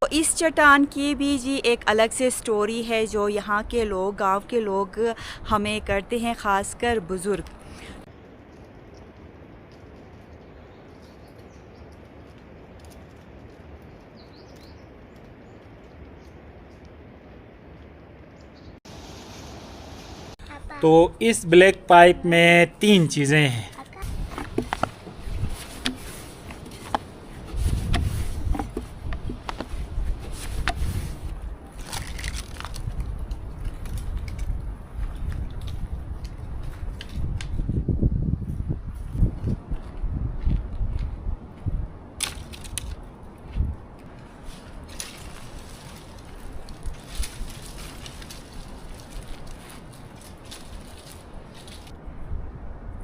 तो इस चट्टान की भी जी एक अलग से स्टोरी है जो यहाँ के लोग, गांव के लोग हमें करते हैं, ख़ासकर बुज़ुर्ग। तो इस ब्लैक पाइप में 3 चीज़ें हैं।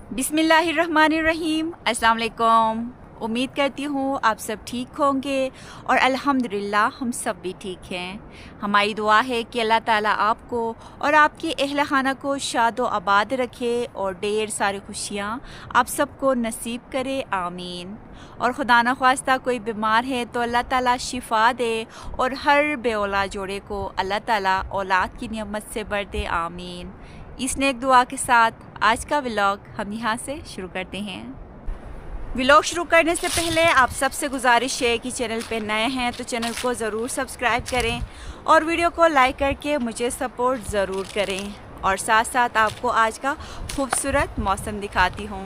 बिस्मिल्लाहिर्रहमानिर्रहीम। अस्सलाम वालेकुम। उम्मीद करती हूँ आप सब ठीक होंगे और अल्हम्दुलिल्लाह हम सब भी ठीक हैं। हमारी दुआ है कि अल्लाह ताला आपको और आपके अहल खाना को शादो आबाद रखे और ढेर सारी खुशियाँ आप सबको नसीब करे, आमीन। और खुदा न ख्वास्ता कोई बीमार है तो अल्लाह ताला शिफा दे और हर बे औलाद जोड़े को अल्लाह ताला औलाद की नियमत से भर दे, आमीन। इस नेक दुआ के साथ आज का व्लॉग हम यहाँ से शुरू करते हैं। व्लॉग शुरू करने से पहले आप सबसे गुजारिश है कि चैनल पे नए हैं तो चैनल को ज़रूर सब्सक्राइब करें और वीडियो को लाइक करके मुझे सपोर्ट ज़रूर करें। और साथ साथ आपको आज का खूबसूरत मौसम दिखाती हूँ।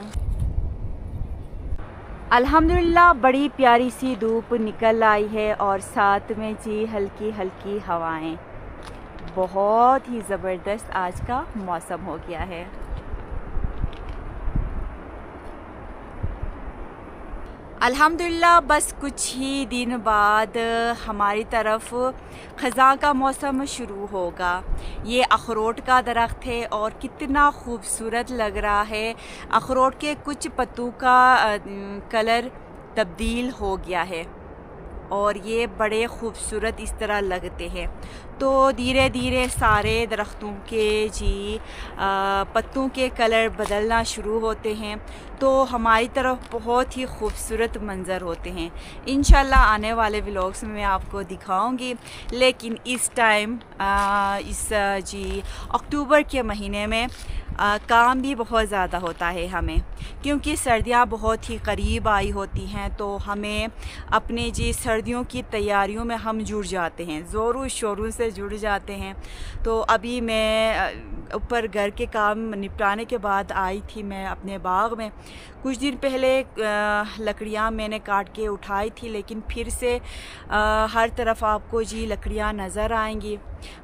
अल्हम्दुलिल्लाह बड़ी प्यारी सी धूप निकल आई है और साथ में जी हल्की हल्की हवाएं। बहुत ही ज़बरदस्त आज का मौसम हो गया है। अल्हम्दुलिल्लाह बस कुछ ही दिन बाद हमारी तरफ ख़ज़ां का मौसम शुरू होगा। ये अखरोट का दरख्त है और कितना खूबसूरत लग रहा है। अखरोट के कुछ पत्तों का कलर तब्दील हो गया है और ये बड़े खूबसूरत इस तरह लगते हैं। तो धीरे धीरे सारे दरख्तों के जी पत्तों के कलर बदलना शुरू होते हैं तो हमारी तरफ बहुत ही खूबसूरत मंज़र होते हैं। इंशाल्लाह आने वाले व्लॉग्स में मैं आपको दिखाऊंगी। लेकिन इस टाइम इस जी अक्टूबर के महीने में काम भी बहुत ज़्यादा होता है हमें, क्योंकि सर्दियाँ बहुत ही करीब आई होती हैं तो हमें अपने जी सर्दियों की तैयारियों में हम जुड़ जाते हैं, ज़ोरों शोरों से जुड़ जाते हैं। तो अभी मैं ऊपर घर के काम निपटाने के बाद आई थी मैं अपने बाग में। कुछ दिन पहले लकड़ियाँ मैंने काट के उठाई थी, लेकिन फिर से हर तरफ आपको जी लकड़ियाँ नज़र आएंगी।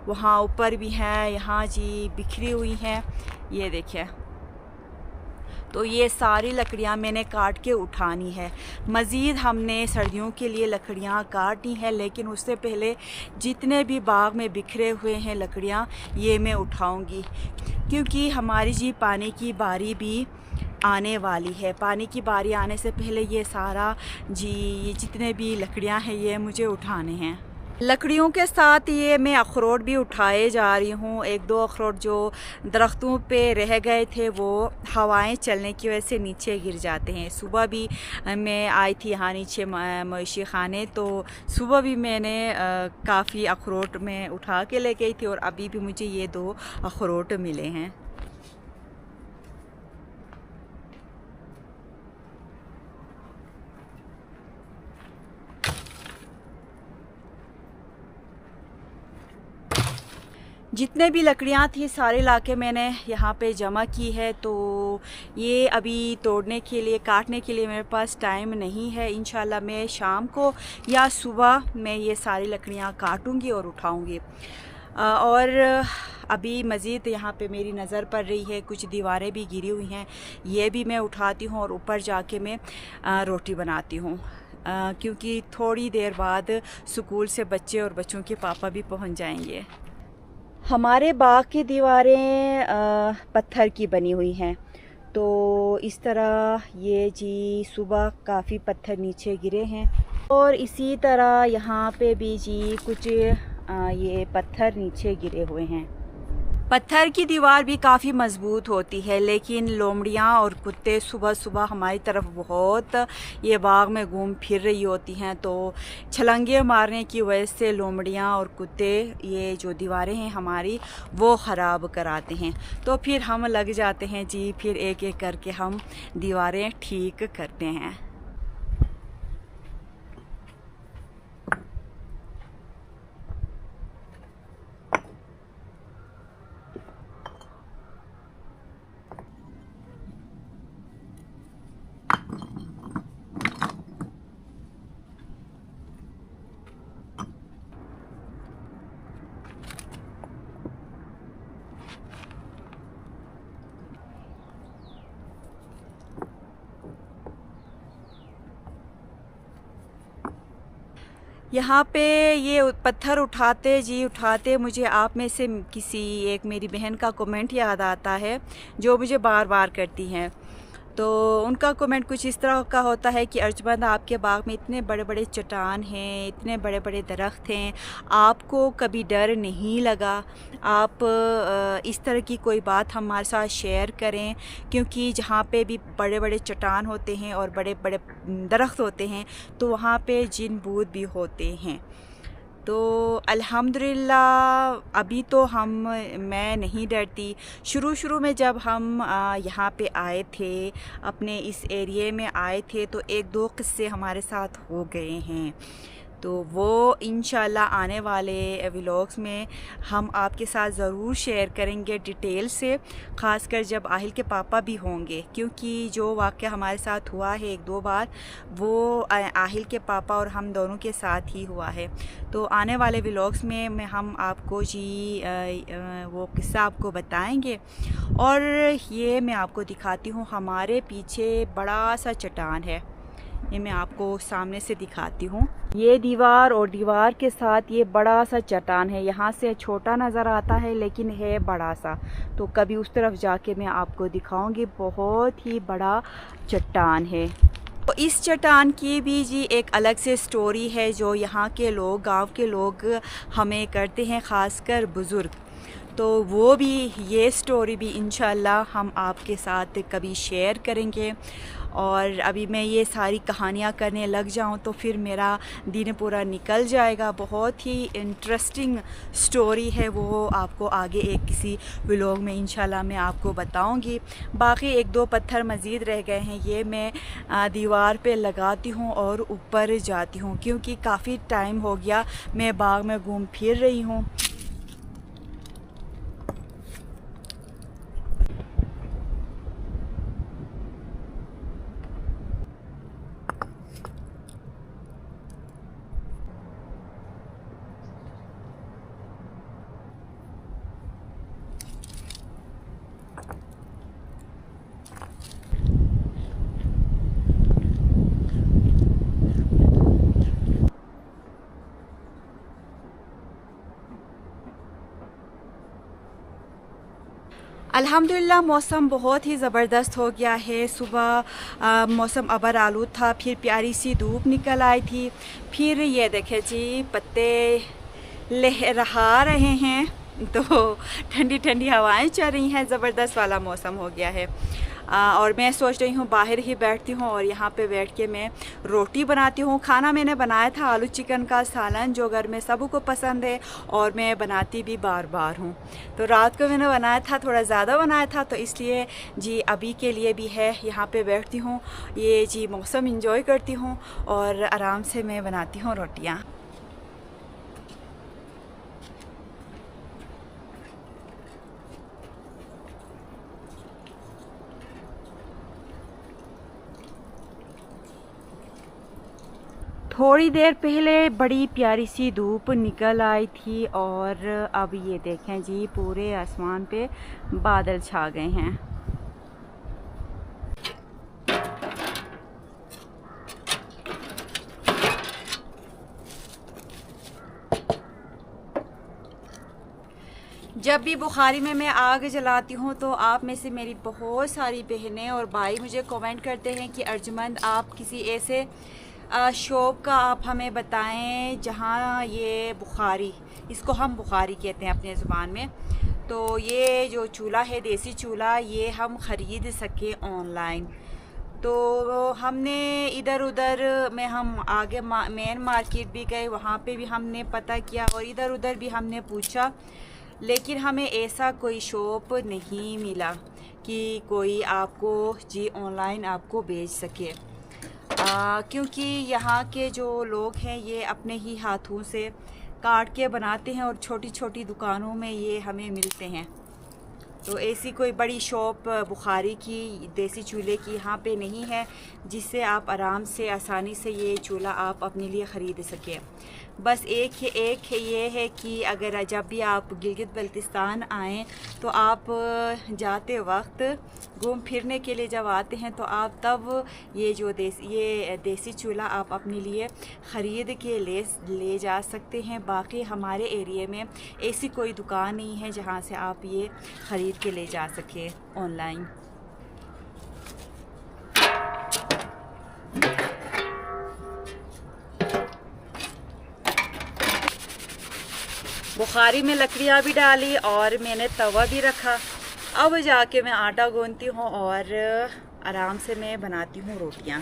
वहाँ ऊपर भी हैं, यहाँ जी बिखरी हुई हैं, ये देखिए। तो ये सारी लकड़ियाँ मैंने काट के उठानी है। मज़ीद हमने सर्दियों के लिए लकड़ियाँ काटनी है, लेकिन उससे पहले जितने भी बाग में बिखरे हुए हैं लकड़ियाँ ये मैं उठाऊंगी, क्योंकि हमारी जी पानी की बारी भी आने वाली है। पानी की बारी आने से पहले ये सारा जी ये जितने भी लकड़ियाँ हैं ये मुझे उठाने हैं। लकड़ियों के साथ ये मैं अखरोट भी उठाए जा रही हूँ। 1-2 अखरोट जो दरख्तों पे रह गए थे वो हवाएं चलने की वजह से नीचे गिर जाते हैं। सुबह भी मैं आई थी यहाँ नीचे मवेशी खाने, तो सुबह भी मैंने काफ़ी अखरोट में उठा के ले गई थी और अभी भी मुझे ये 2 अखरोट मिले हैं। जितने भी लकड़ियाँ थी सारे लाके मैंने यहाँ पे जमा की है। तो ये अभी तोड़ने के लिए, काटने के लिए मेरे पास टाइम नहीं है। इंशाल्लाह मैं शाम को या सुबह मैं ये सारी लकड़ियाँ काटूँगी और उठाऊँगी। और अभी मज़ीद यहाँ पे मेरी नज़र पड़ रही है, कुछ दीवारें भी गिरी हुई हैं, ये भी मैं उठाती हूँ और ऊपर जाके मैं रोटी बनाती हूँ, क्योंकि थोड़ी देर बाद स्कूल से बच्चे और बच्चों के पापा भी पहुँच जाएंगे। हमारे बाग की दीवारें पत्थर की बनी हुई हैं, तो इस तरह ये जी सुबह काफ़ी पत्थर नीचे गिरे हैं और इसी तरह यहाँ पे भी जी कुछ ये पत्थर नीचे गिरे हुए हैं। पत्थर की दीवार भी काफ़ी मज़बूत होती है, लेकिन लोमड़ियाँ और कुत्ते सुबह सुबह हमारी तरफ बहुत ये बाग में घूम फिर रही होती हैं, तो छलांगे मारने की वजह से लोमड़ियाँ और कुत्ते ये जो दीवारें हैं हमारी वो ख़राब कराते हैं। तो फिर हम लग जाते हैं जी, फिर एक एक करके हम दीवारें ठीक करते हैं। यहाँ पे ये पत्थर उठाते मुझे आप में से किसी एक मेरी बहन का कमेंट याद आता है जो मुझे बार बार करती हैं। तो उनका कमेंट कुछ इस तरह का होता है कि अर्जमंद, आपके बाग में इतने बड़े बड़े चट्टान हैं, इतने बड़े बड़े दरख्त हैं, आपको कभी डर नहीं लगा? आप इस तरह की कोई बात हमारे साथ शेयर करें, क्योंकि जहाँ पे भी बड़े बड़े चट्टान होते हैं और बड़े बड़े दरख्त होते हैं तो वहाँ पे जिन भूत भी होते हैं। तो अल्हम्दुलिल्लाह अभी तो मैं नहीं डरती। शुरू में जब हम यहाँ पे आए थे, अपने इस एरिए में आए थे, तो एक दो किस्से हमारे साथ हो गए हैं, तो वो इंशाल्लाह आने वाले व्लॉग्स में हम आपके साथ ज़रूर शेयर करेंगे डिटेल से, ख़ासकर जब आहिल के पापा भी होंगे, क्योंकि जो वाक़या हमारे साथ हुआ है एक दो बार वो आहिल के पापा और हम दोनों के साथ ही हुआ है। तो आने वाले व्लॉग्स में हम आपको वो किस्सा आपको बताएंगे। और ये मैं आपको दिखाती हूँ, हमारे पीछे बड़ा सा चट्टान है, ये मैं आपको सामने से दिखाती हूँ। ये दीवार और दीवार के साथ ये बड़ा सा चट्टान है, यहाँ से छोटा नज़र आता है लेकिन है बड़ा सा। तो कभी उस तरफ जाके मैं आपको दिखाऊंगी, बहुत ही बड़ा चट्टान है। तो इस चट्टान की भी जी एक अलग से स्टोरी है जो यहाँ के लोग, गांव के लोग हमें करते हैं, ख़ासकर बुज़ुर्ग। तो वो भी, ये स्टोरी भी इंशाल्लाह हम आपके साथ कभी शेयर करेंगे। और अभी मैं ये सारी कहानियाँ करने लग जाऊँ तो फिर मेरा दिन पूरा निकल जाएगा। बहुत ही इंटरेस्टिंग स्टोरी है, वो आपको आगे एक किसी व्लॉग में इंशाल्लाह मैं आपको बताऊंगी। बाकी एक दो पत्थर मज़ीद रह गए हैं, ये मैं दीवार पे लगाती हूँ और ऊपर जाती हूँ, क्योंकि काफ़ी टाइम हो गया मैं बाग में घूम फिर रही हूँ। अल्हम्दुलिल्लाह मौसम बहुत ही ज़बरदस्त हो गया है। सुबह मौसम अबर आलूद था, फिर प्यारी सी धूप निकल आई थी, फिर ये देखे जी पत्ते लहरा रहे हैं, तो ठंडी ठंडी हवाएं चल रही हैं, ज़बरदस्त वाला मौसम हो गया है। और मैं सोच रही हूँ बाहर ही बैठती हूँ और यहाँ पे बैठ के मैं रोटी बनाती हूँ। खाना मैंने बनाया था आलू चिकन का सालन, जो घर में सबको पसंद है और मैं बनाती भी बार बार हूँ। तो रात को मैंने बनाया था, थोड़ा ज़्यादा बनाया था, तो इसलिए जी अभी के लिए भी है यहाँ पे बैठती हूँ, ये जी मौसम इंजॉय करती हूँ और आराम से मैं बनाती हूँ रोटियाँ। थोड़ी देर पहले बड़ी प्यारी सी धूप निकल आई थी और अब ये देखें जी पूरे आसमान पे बादल छा गए हैं। जब भी बुखारी में मैं आग जलाती हूँ तो आप में से मेरी बहुत सारी बहनें और भाई मुझे कमेंट करते हैं कि अर्जुमंद आप किसी ऐसे शॉप का आप हमें बताएं जहाँ ये बुखारी, इसको हम बुखारी कहते हैं अपने ज़ुबान में, तो ये जो चूल्हा है देसी चूल्हा, ये हम ख़रीद सके ऑनलाइन। तो हमने इधर उधर में हम आगे मेन मार्केट भी गए, वहाँ पे भी हमने पता किया और इधर उधर भी हमने पूछा, लेकिन हमें ऐसा कोई शॉप नहीं मिला कि कोई आपको जी ऑनलाइन आपको बेच सके। क्योंकि यहाँ के जो लोग हैं ये अपने ही हाथों से काट के बनाते हैं और छोटी छोटी दुकानों में ये हमें मिलते हैं। तो ऐसी कोई बड़ी शॉप बुखारी की देसी चूल्हे की यहाँ पे नहीं है जिससे आप आराम से आसानी से ये चूल्हा आप अपने लिए ख़रीद सकें। बस एक ये है कि अगर जब भी आप गिलगित बल्तिस्तान आएँ तो आप जाते वक्त घूम फिरने के लिए जब आते हैं तो आप तब ये जो देसी चूल्हा आप अपने लिए ख़रीद के ले जा सकते हैं। बाकी हमारे एरिया में ऐसी कोई दुकान नहीं है जहाँ से आप ये ख़रीद के ले जा सकें ऑनलाइन। बुखारी में लकड़ियाँ भी डाली और मैंने तवा भी रखा। अब जाके मैं आटा गूंथती हूँ और आराम से मैं बनाती हूँ रोटियाँ।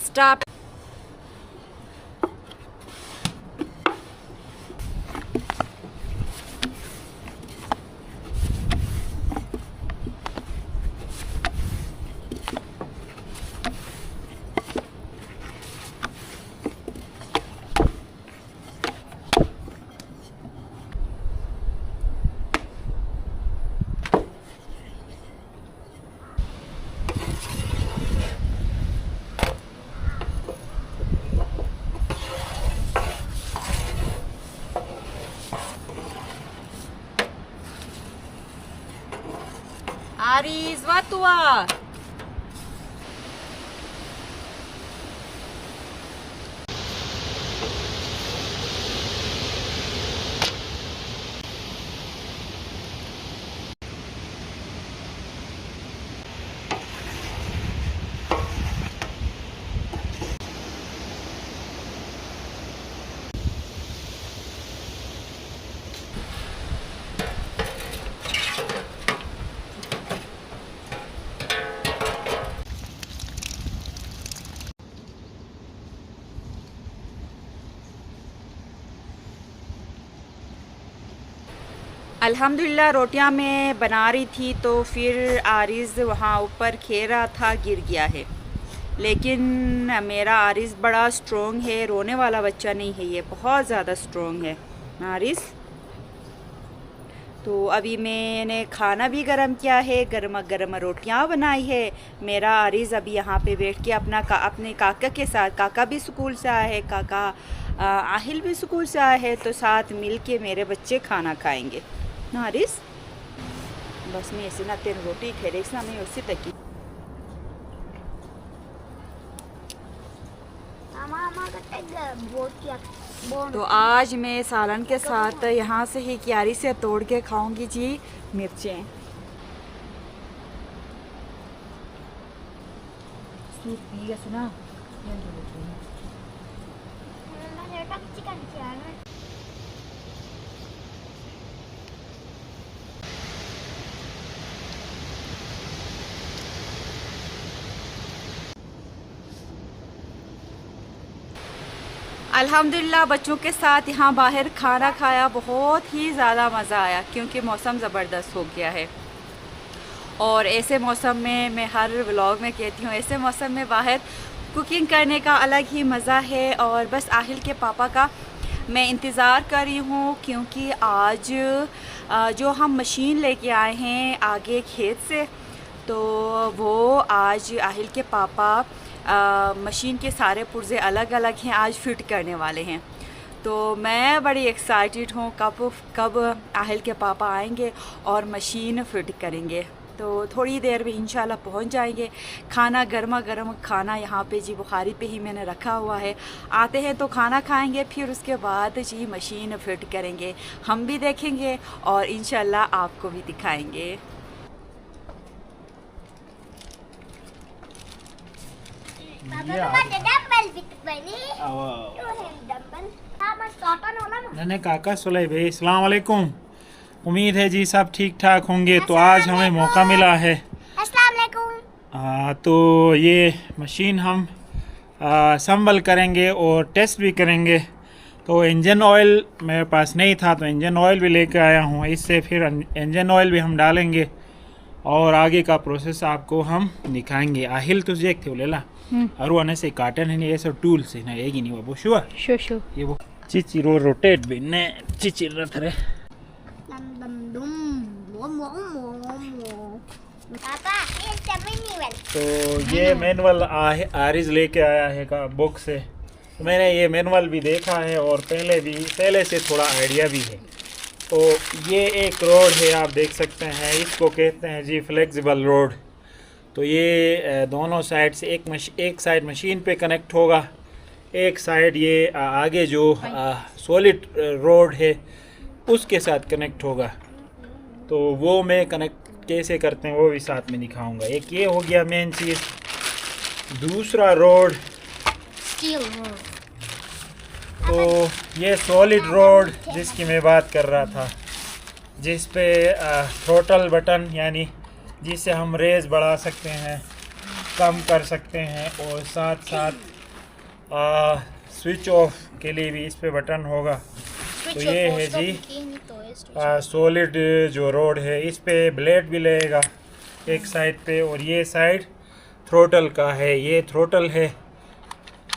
स्टॉप। Aris, wat tua? अल्हम्दुलिल्लाह रोटियां मैं बना रही थी तो फिर आरिज़ वहाँ ऊपर खेल रहा था, गिर गया है। लेकिन मेरा आरिज़ बड़ा स्ट्रॉन्ग है, रोने वाला बच्चा नहीं है, ये बहुत ज़्यादा स्ट्रॉन्ग है आरिज़। तो अभी मैंने खाना भी गरम किया है, गर्मा गर्म रोटियां बनाई है। मेरा आरिज़ अभी यहाँ पे बैठ के अपने काका के साथ, काका भी स्कूल से आया है, काका आहिल भी स्कूल से आया है, तो साथ मिल के मेरे बच्चे खाना खाएंगे ना आरिज़। बस मैं ऐसे ना तेन रोटी खेरे ना मैं उसी तक की। तो आज मैं सालन के साथ यहाँ से ही क्यारी से तोड़ के खाऊंगी जी मिर्चें। सुना अल्हम्दुलिल्लाह बच्चों के साथ यहाँ बाहर खाना खाया, बहुत ही ज़्यादा मज़ा आया क्योंकि मौसम ज़बरदस्त हो गया है। और ऐसे मौसम में मैं हर व्लॉग में कहती हूँ, ऐसे मौसम में बाहर कुकिंग करने का अलग ही मज़ा है। और बस आहिल के पापा का मैं इंतज़ार कर रही हूँ क्योंकि आज जो हम मशीन लेके आए हैं आगे खेत से, तो वो आज आहिल के पापा मशीन के सारे पुर्जे अलग अलग हैं, आज फिट करने वाले हैं। तो मैं बड़ी एक्साइटेड हूँ कब आहिल के पापा आएंगे और मशीन फिट करेंगे। तो थोड़ी देर में इंशाल्लाह पहुंच जाएंगे। खाना गर्मा गर्म खाना यहाँ पे जी बुखारी पे ही मैंने रखा हुआ है। आते हैं तो खाना खाएंगे, फिर उसके बाद जी मशीन फिट करेंगे, हम भी देखेंगे और इंशाल्लाह आपको भी दिखाएंगे। नन्हे काका सुलह भाई अस्सलाम वालेकुम। उम्मीद है जी सब ठीक ठाक होंगे। तो आज हमें मौका मिला है, अस्सलाम वालेकुम। तो ये मशीन हम संभल करेंगे और टेस्ट भी करेंगे। तो इंजन ऑयल मेरे पास नहीं था, तो इंजन ऑयल भी लेकर आया हूँ। इससे फिर इंजन ऑयल भी हम डालेंगे और आगे का प्रोसेस आपको हम दिखाएंगे। आहिल तो देख थे लेला अरु आने से काटन है नहीं, ये सब टूल से ना एक नहीं वो शुआ शो ये वो चिची रो रोटेट भी ने चिची रथ रे। पापा ये मैनुअल। तो ये मैनुअल आरिज लेके आया है का बुक से। तो मैंने ये मैनुअल भी देखा है और पहले से थोड़ा आइडिया भी है। तो ये एक रोड है, आप देख सकते हैं, इसको कहते हैं जी फ्लेक्सिबल रोड। तो ये दोनों साइड से एक साइड मशीन पे कनेक्ट होगा, एक साइड ये आगे जो सॉलिड रोड है उसके साथ कनेक्ट होगा। तो वो मैं कनेक्ट कैसे करते हैं वो भी साथ में दिखाऊंगा। एक ये हो गया मेन चीज़। दूसरा रोड स्टील रोड। तो ये सॉलिड रोड जिसकी मैं बात कर रहा था, जिस पे थ्रोटल बटन यानी जिससे हम रेस बढ़ा सकते हैं, कम कर सकते हैं, और साथ साथ स्विच ऑफ के लिए भी इस पे बटन होगा। तो ये है जी सॉलिड जो रोड है। इस पे ब्लेड भी लगेगा एक साइड पे, और ये साइड थ्रोटल का है, ये थ्रोटल है,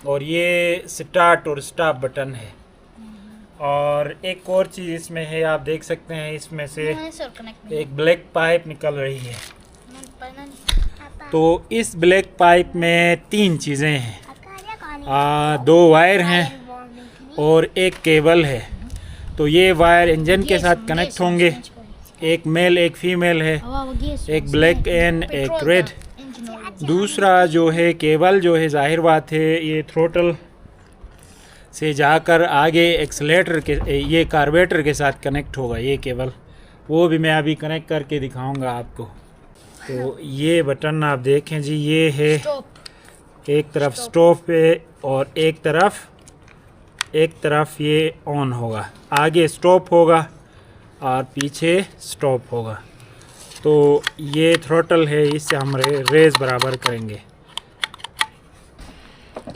और ये स्टार्ट और स्टॉप बटन है। और एक और चीज़ इसमें है, आप देख सकते हैं इसमें से एक ब्लैक पाइप निकल रही है। तो इस ब्लैक पाइप में 3 चीज़ें हैं, 2 वायर हैं और एक केबल है। तो ये वायर इंजन के साथ कनेक्ट होंगे, एक मेल एक फीमेल है, एक ब्लैक एंड एक रेड। दूसरा जो है केबल जो है, जाहिर बात है ये थ्रोटल से जाकर आगे एक्सीलरेटर के ये कार्बोरेटर के साथ कनेक्ट होगा ये केबल। वो भी मैं अभी कनेक्ट करके दिखाऊंगा आपको। तो ये बटन आप देखें जी, ये है एक तरफ स्टॉप पे और एक तरफ ये ऑन होगा। आगे स्टॉप होगा और पीछे स्टॉप होगा। तो ये थ्रोटल है, इससे हम रेस बराबर करेंगे।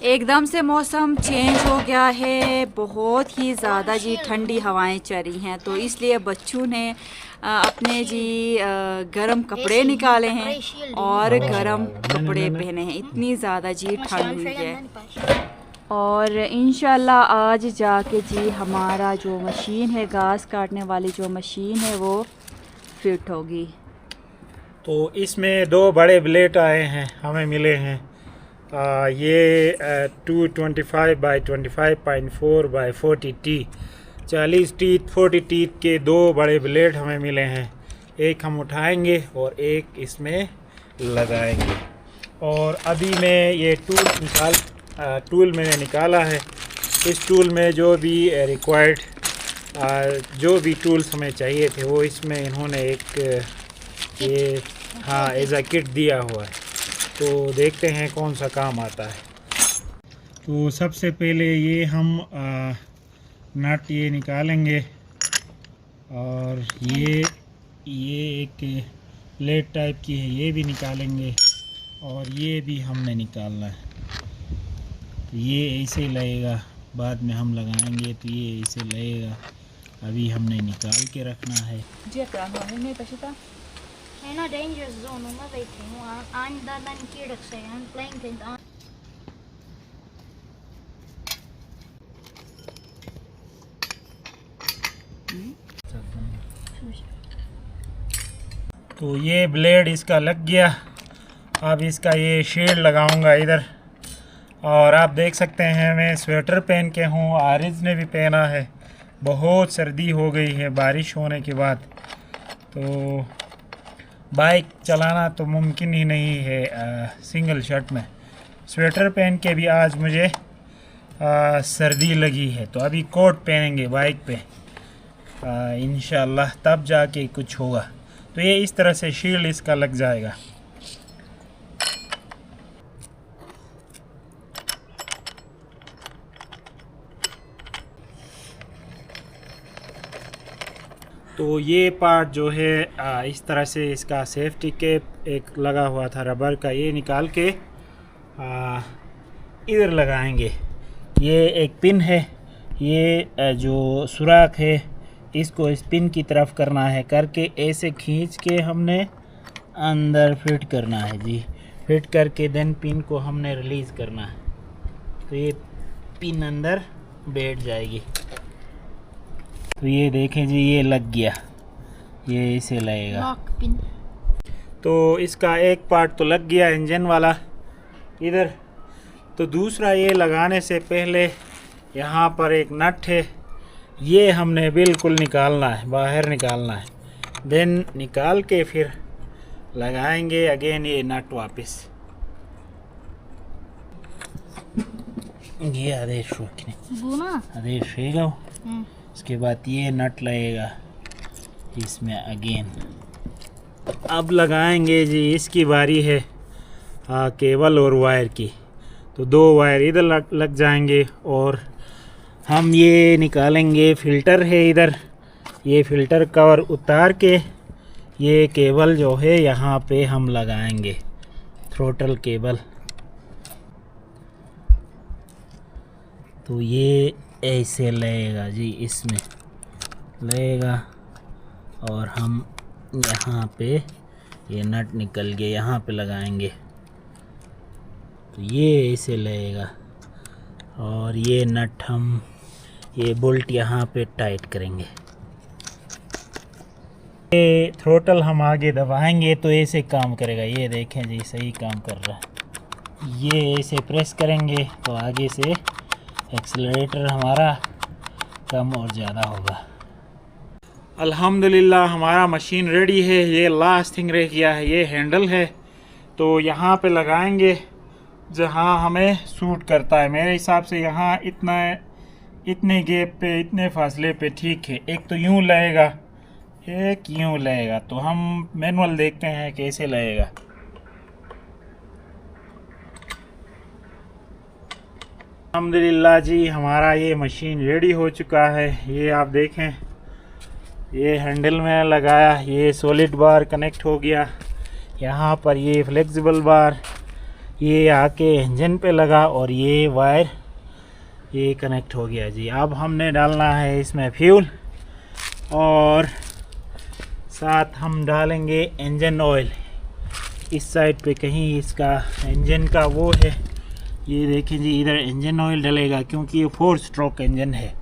एकदम से मौसम चेंज हो गया है, बहुत ही ज़्यादा जी ठंडी हवाएं चल रही हैं। तो इसलिए बच्चों ने अपने जी गर्म कपड़े निकाले हैं और गर्म कपड़े पहने हैं। इतनी ज़्यादा जी ठंड हुई है। और इंशाल्लाह आज जाके जी हमारा जो मशीन है, घास काटने वाली जो मशीन है, वो फिट होगी। तो इसमें 2 बड़े ब्लेड आए हैं, हमें मिले हैं। ये 225 by 25.4 by 40 T 40 teeth 40 teeth के 2 बड़े ब्लेड हमें मिले हैं। एक हम उठाएंगे और एक इसमें लगाएंगे। और अभी मैं ये टूल मैंने निकाला है। इस टूल में जो भी रिक्वायर्ड जो भी टूल्स हमें चाहिए थे वो इसमें इन्होंने एक ये एज अ किट दिया हुआ है। तो देखते हैं कौन सा काम आता है। तो सबसे पहले ये हम नट ये निकालेंगे, और ये एक प्लेट टाइप की है, ये भी निकालेंगे, और ये भी हमने निकालना है। तो ये ऐसे लगेगा, बाद में हम लगाएंगे तो ये ऐसे लगेगा। अभी हमने निकाल के रखना है। danger zone uma waiting aan dan kirak say aan playing thing on तो ये ब्लेड इसका लग गया। अब इसका ये शेड लगाऊंगा इधर। और आप देख सकते हैं मैं स्वेटर पहन के हूँ, आरिज ने भी पहना है। बहुत सर्दी हो गई है बारिश होने के बाद। तो बाइक चलाना तो मुमकिन ही नहीं है सिंगल शर्ट में। स्वेटर पहन के भी आज मुझे सर्दी लगी है, तो अभी कोट पहनेंगे बाइक पे इंशाल्लाह, तब जाके कुछ होगा। तो ये इस तरह से शील्ड इसका लग जाएगा। तो ये पार्ट जो है इस तरह से इसका सेफ्टी कैप एक लगा हुआ था रबर का, ये निकाल के इधर लगाएंगे। ये एक पिन है, ये जो सुराख है इसको इस पिन की तरफ करना है, करके ऐसे खींच के हमने अंदर फिट करना है जी। फिट करके देन पिन को हमने रिलीज़ करना है, तो ये पिन अंदर बैठ जाएगी। तो ये देखें जी, ये लग गया, ये इसे लगेगा लॉक पिन। तो इसका एक पार्ट तो लग गया इंजन वाला इधर। तो दूसरा ये लगाने से पहले यहाँ पर एक नट है, ये हमने बिल्कुल निकालना है, बाहर निकालना है। देन निकाल के फिर लगाएंगे अगेन ये नट वापस। ये आदेश उसके बाद ये नट लगेगा इसमें अगेन। अब लगाएंगे जी, इसकी बारी है केबल और वायर की। तो दो वायर इधर लग जाएंगे और हम ये निकालेंगे, फ़िल्टर है इधर, ये फ़िल्टर कवर उतार के ये केबल जो है यहाँ पे हम लगाएंगे, थ्रोटल केबल। तो ये ऐसे लगेगा जी, इसमें लगेगा और हम यहाँ पे ये नट निकल गए, यहाँ पे लगाएंगे। तो ये ऐसे लगेगा और ये नट हम ये बोल्ट यहाँ पे टाइट करेंगे। ये थ्रोटल हम आगे दबाएंगे तो ऐसे काम करेगा, ये देखें जी सही काम कर रहा है। ये ऐसे प्रेस करेंगे तो आगे से एक्सेलरेटर हमारा कम और ज़्यादा होगा। अल्हम्दुलिल्लाह हमारा मशीन रेडी है। ये लास्ट थिंग रह गया है, ये हैंडल है, तो यहाँ पे लगाएंगे जहाँ हमें सूट करता है। मेरे हिसाब से यहाँ इतने गैप पे, इतने फासले पे ठीक है। एक तो यूँ लगेगा, एक यूँ लगेगा। तो हम मैनुअल देखते हैं कैसे लगेगा। अल्हम्दुलिल्लाह जी हमारा ये मशीन रेडी हो चुका है। ये आप देखें, ये हैंडल में लगाया, ये सॉलिड बार कनेक्ट हो गया, यहाँ पर ये फ्लेक्सिबल बार ये आके इंजन पे लगा और ये वायर ये कनेक्ट हो गया जी। अब हमने डालना है इसमें फ्यूल और साथ हम डालेंगे इंजन ऑयल। इस साइड पे कहीं इसका इंजन का वो है, ये देखें जी, इधर इंजन ऑयल डलेगा क्योंकि ये 4 स्ट्रोक इंजन है,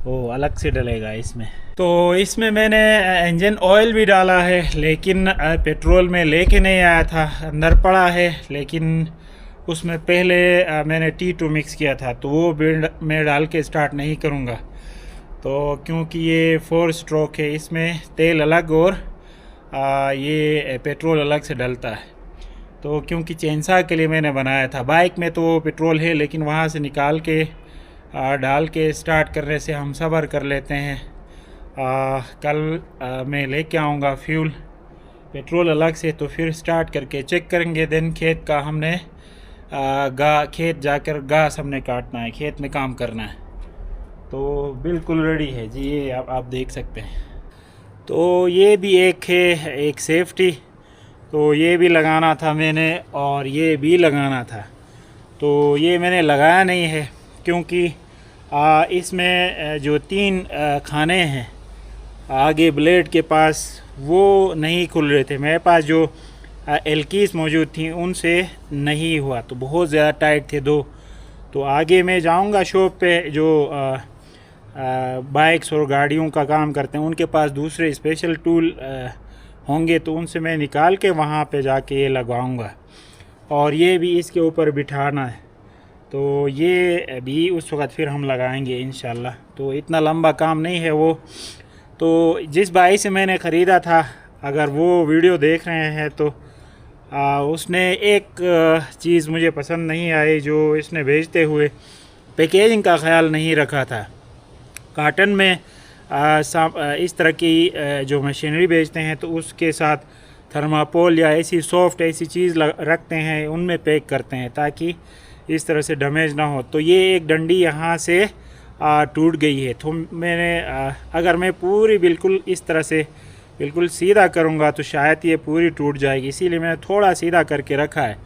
वो अलग से डलेगा इसमें। तो इसमें मैंने इंजन ऑयल भी डाला है, लेकिन पेट्रोल में लेके नहीं आया था, अंदर पड़ा है। लेकिन उसमें पहले मैंने T2 मिक्स किया था, तो वो बिल्ड में डाल के स्टार्ट नहीं करूँगा। तो क्योंकि ये 4 स्ट्रोक है, इसमें तेल अलग और ये पेट्रोल अलग से डलता है। तो क्योंकि चेंसा के लिए मैंने बनाया था, बाइक में तो पेट्रोल है, लेकिन वहाँ से निकाल के डाल के स्टार्ट करने से हम सब्र कर लेते हैं। कल मैं लेके आऊँगा फ्यूल, पेट्रोल अलग से, तो फिर स्टार्ट करके चेक करेंगे। दिन खेत का हमने खेत जाकर घास हमने काटना है, खेत में काम करना है। तो बिल्कुल रेडी है जी, ये आप देख सकते हैं। तो ये भी एक है, एक सेफ्टी, तो ये भी लगाना था मैंने और ये भी लगाना था। तो ये मैंने लगाया नहीं है क्योंकि इसमें जो 3 खाने हैं आगे ब्लेड के पास, वो नहीं खुल रहे थे। मेरे पास जो एलकीस मौजूद थी उनसे नहीं हुआ, तो बहुत ज़्यादा टाइट थे 2। तो आगे मैं जाऊंगा शॉप पे, जो बाइक्स और गाड़ियों का काम करते हैं, उनके पास दूसरे स्पेशल टूल होंगे, तो उनसे मैं निकाल के वहाँ पे जाके ये लगाऊंगा। और ये भी इसके ऊपर बिठाना है, तो ये भी उस वक़्त फिर हम लगाएंगे इंशाल्लाह। तो इतना लंबा काम नहीं है वो। तो जिस भाई से मैंने ख़रीदा था अगर वो वीडियो देख रहे हैं तो उसने एक चीज़ मुझे पसंद नहीं आई, जो इसने भेजते हुए पैकेजिंग का ख्याल नहीं रखा था। काटन में इस तरह की जो मशीनरी बेचते हैं तो उसके साथ थर्मापोल या ऐसी सॉफ्ट ऐसी चीज़ रखते हैं, उनमें पैक करते हैं ताकि इस तरह से डैमेज ना हो। तो ये एक डंडी यहाँ से टूट गई है। तो मैंने अगर मैं पूरी बिल्कुल इस तरह से बिल्कुल सीधा करूँगा तो शायद ये पूरी टूट जाएगी, इसीलिए मैंने थोड़ा सीधा करके रखा है।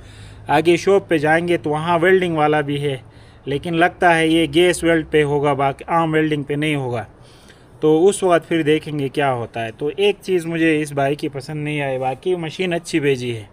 आगे शॉप पे जाएंगे तो वहाँ वेल्डिंग वाला भी है, लेकिन लगता है ये गैस वेल्ड पे होगा, बाकी आम वेल्डिंग पे नहीं होगा। तो उस वक्त फिर देखेंगे क्या होता है। तो एक चीज़ मुझे इस भाई की पसंद नहीं आई, बाकी मशीन अच्छी भेजी है।